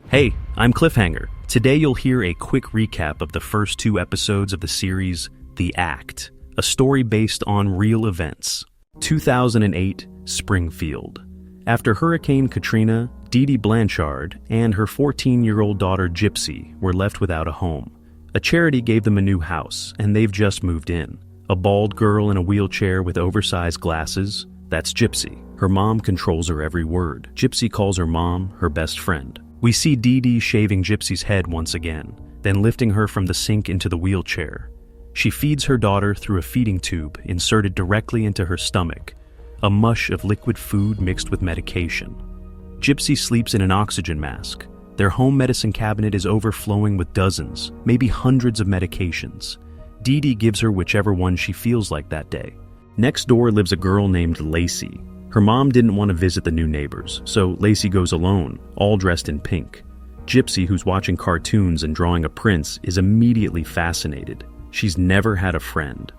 Hey, I'm Cliffhanger. Today you'll hear a quick recap of the first 2 episodes of the series The Act, a story based on real events. 2008, Springfield. After Hurricane Katrina, Dee Dee Blanchard and her 14-year-old daughter Gypsy were left without a home. A charity gave them a new house, and they've just moved in. A bald girl in a wheelchair with oversized glasses, that's Gypsy. Her mom controls her every word. Gypsy calls her mom her best friend. We see Dee Dee shaving Gypsy's head once again, then lifting her from the sink into the wheelchair. She feeds her daughter through a feeding tube inserted directly into her stomach, a mush of liquid food mixed with medication. Gypsy sleeps in an oxygen mask. Their home medicine cabinet is overflowing with dozens, maybe hundreds of medications. Dee Dee gives her whichever one she feels like that day. Next door lives a girl named Lacey. Her mom didn't want to visit the new neighbors, so Lacey goes alone, all dressed in pink. Gypsy, who's watching cartoons and drawing a prince, is immediately fascinated. She's never had a friend.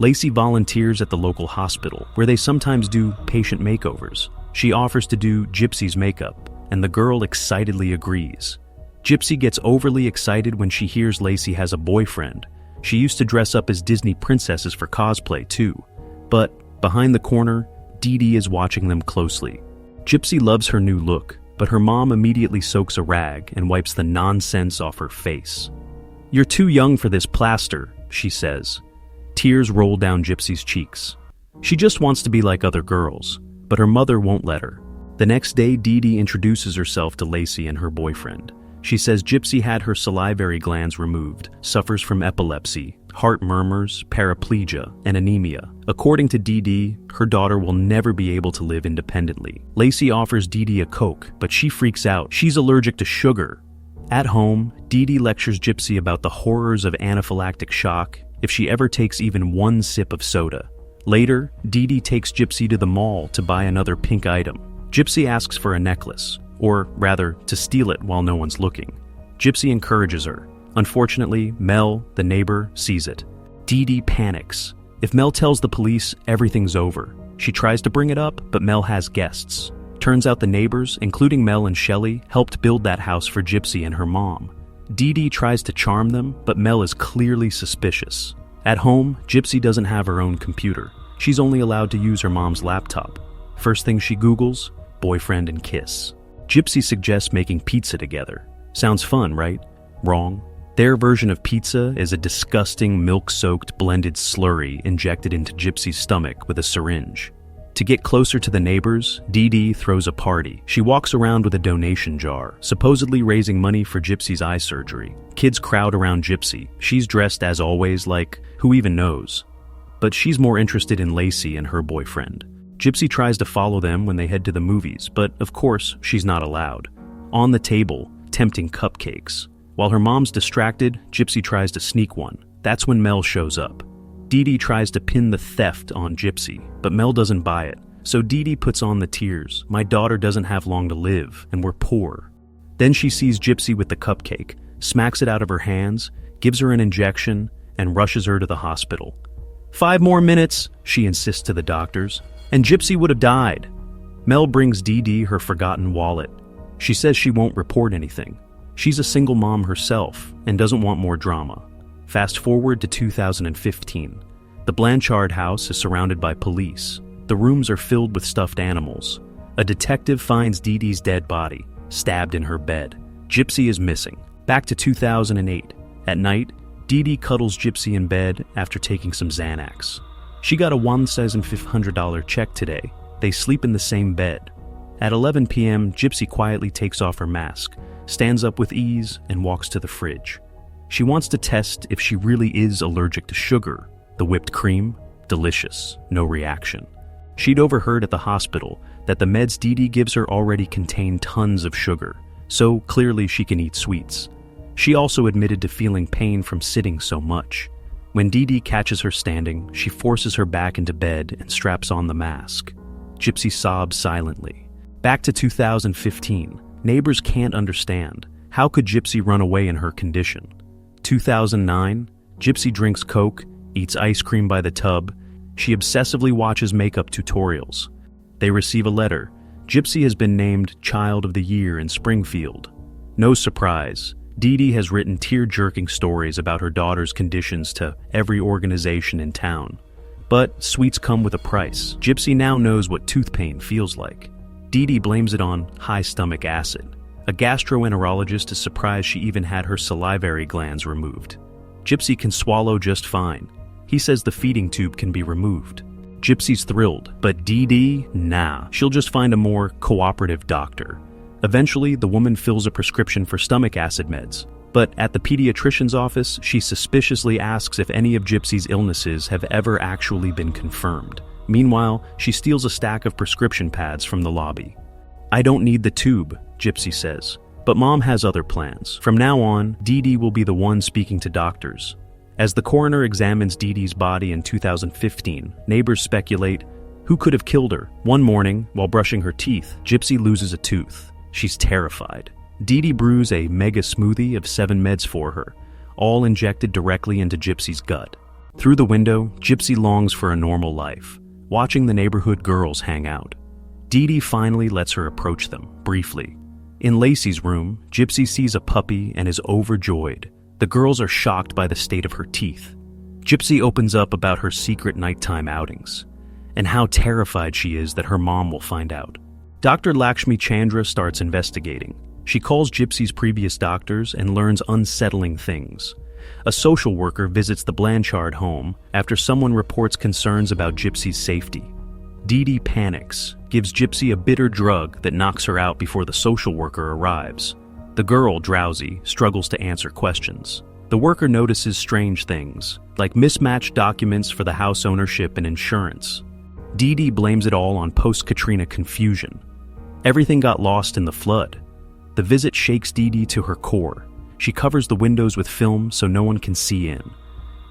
Lacey volunteers at the local hospital, where they sometimes do patient makeovers. She offers to do Gypsy's makeup, and the girl excitedly agrees. Gypsy gets overly excited when she hears Lacey has a boyfriend. She used to dress up as Disney princesses for cosplay, too. But behind the corner, Dee Dee is watching them closely. Gypsy loves her new look, but her mom immediately soaks a rag and wipes the nonsense off her face. "You're too young for this plaster," she says. Tears roll down Gypsy's cheeks. She just wants to be like other girls, but her mother won't let her. The next day, Dee Dee introduces herself to Lacey and her boyfriend. She says Gypsy had her salivary glands removed, suffers from epilepsy, heart murmurs, paraplegia, and anemia. According to Dee Dee, her daughter will never be able to live independently. Lacey offers Dee Dee a Coke, but she freaks out. She's allergic to sugar. At home, Dee Dee lectures Gypsy about the horrors of anaphylactic shock if she ever takes even one sip of soda. Later, Dee Dee takes Gypsy to the mall to buy another pink item. Gypsy asks for a necklace, or rather, to steal it while no one's looking. Gypsy encourages her. Unfortunately, Mel, the neighbor, sees it. Dee Dee panics. If Mel tells the police, everything's over. She tries to bring it up, but Mel has guests. Turns out the neighbors, including Mel and Shelley, helped build that house for Gypsy and her mom. Dee Dee tries to charm them, but Mel is clearly suspicious. At home, Gypsy doesn't have her own computer. She's only allowed to use her mom's laptop. First thing she Googles, boyfriend and kiss. Gypsy suggests making pizza together. Sounds fun, right? Wrong. Their version of pizza is a disgusting milk-soaked blended slurry injected into Gypsy's stomach with a syringe. To get closer to the neighbors, Dee Dee throws a party. She walks around with a donation jar, supposedly raising money for Gypsy's eye surgery. Kids crowd around Gypsy. She's dressed as always like, who even knows? But she's more interested in Lacey and her boyfriend. Gypsy tries to follow them when they head to the movies, but of course, she's not allowed. On the table, tempting cupcakes. While her mom's distracted, Gypsy tries to sneak one. That's when Mel shows up. Dee Dee tries to pin the theft on Gypsy, but Mel doesn't buy it. So Dee Dee puts on the tears. "My daughter doesn't have long to live, and we're poor." Then she sees Gypsy with the cupcake, smacks it out of her hands, gives her an injection, and rushes her to the hospital. "5 more minutes," she insists to the doctors, and Gypsy would have died. Mel brings Dee Dee her forgotten wallet. She says she won't report anything. She's a single mom herself and doesn't want more drama. Fast forward to 2015. The Blanchard house is surrounded by police. The rooms are filled with stuffed animals. A detective finds Dee Dee's dead body, stabbed in her bed. Gypsy is missing. Back to 2008. At night, Dee Dee cuddles Gypsy in bed after taking some Xanax. She got a $1,500 check today. They sleep in the same bed. At 11 p.m., Gypsy quietly takes off her mask, stands up with ease, and walks to the fridge. She wants to test if she really is allergic to sugar. The whipped cream? Delicious. No reaction. She'd overheard at the hospital that the meds Dee Dee gives her already contain tons of sugar, so clearly she can eat sweets. She also admitted to feeling pain from sitting so much. When Dee Dee catches her standing, she forces her back into bed and straps on the mask. Gypsy sobs silently. Back to 2015. Neighbors can't understand. How could Gypsy run away in her condition? 2009. Gypsy drinks Coke, eats ice cream by the tub. She obsessively watches makeup tutorials. They receive a letter. Gypsy has been named Child of the Year in Springfield. No surprise, Dee Dee has written tear-jerking stories about her daughter's conditions to every organization in town. But sweets come with a price. Gypsy now knows what tooth pain feels like. Dee Dee blames it on high stomach acid. A gastroenterologist is surprised she even had her salivary glands removed. Gypsy can swallow just fine. He says the feeding tube can be removed. Gypsy's thrilled, but Dee Dee, nah. She'll just find a more cooperative doctor. Eventually, the woman fills a prescription for stomach acid meds. But at the pediatrician's office, she suspiciously asks if any of Gypsy's illnesses have ever actually been confirmed. Meanwhile, she steals a stack of prescription pads from the lobby. "I don't need the tube," Gypsy says. But Mom has other plans. From now on, Dee Dee will be the one speaking to doctors. As the coroner examines Dee Dee's body in 2015, neighbors speculate, who could have killed her? One morning, while brushing her teeth, Gypsy loses a tooth. She's terrified. Dee Dee brews a mega smoothie of 7 meds for her, all injected directly into Gypsy's gut. Through the window, Gypsy longs for a normal life, watching the neighborhood girls hang out. Dee Dee finally lets her approach them, briefly. In Lacey's room, Gypsy sees a puppy and is overjoyed. The girls are shocked by the state of her teeth. Gypsy opens up about her secret nighttime outings, and how terrified she is that her mom will find out. Dr. Lakshmi Chandra starts investigating. She calls Gypsy's previous doctors and learns unsettling things. A social worker visits the Blanchard home after someone reports concerns about Gypsy's safety. Dee Dee panics, gives Gypsy a bitter drug that knocks her out before the social worker arrives. The girl, drowsy, struggles to answer questions. The worker notices strange things, like mismatched documents for the house ownership and insurance. Dee Dee blames it all on post-Katrina confusion. Everything got lost in the flood. The visit shakes Dee Dee to her core. She covers the windows with film so no one can see in.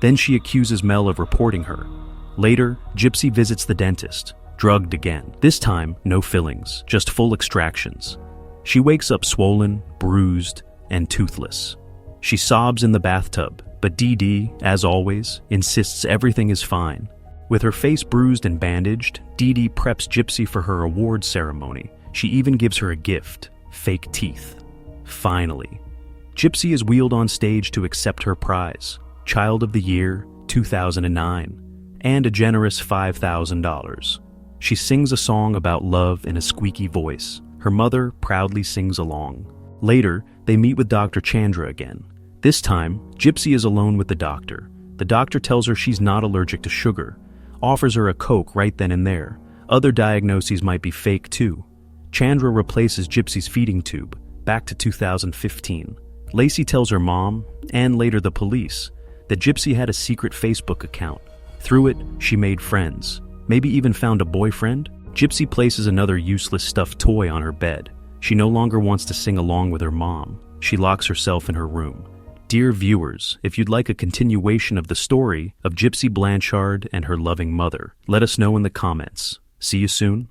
Then she accuses Mel of reporting her. Later, Gypsy visits the dentist, drugged again. This time, no fillings, just full extractions. She wakes up swollen, bruised, and toothless. She sobs in the bathtub, but Dee Dee, as always, insists everything is fine. With her face bruised and bandaged, Dee Dee preps Gypsy for her award ceremony. She even gives her a gift, fake teeth. Finally, Gypsy is wheeled on stage to accept her prize, Child of the Year 2009, and a generous $5,000. She sings a song about love in a squeaky voice. Her mother proudly sings along. Later, they meet with Dr. Chandra again. This time, Gypsy is alone with the doctor. The doctor tells her she's not allergic to sugar, offers her a Coke right then and there. Other diagnoses might be fake too. Chandra replaces Gypsy's feeding tube, back to 2015. Lacey tells her mom, and later the police, that Gypsy had a secret Facebook account. Through it, she made friends, maybe even found a boyfriend. Gypsy places another useless stuffed toy on her bed. She no longer wants to sing along with her mom. She locks herself in her room. Dear viewers, if you'd like a continuation of the story of Gypsy Blanchard and her loving mother, let us know in the comments. See you soon.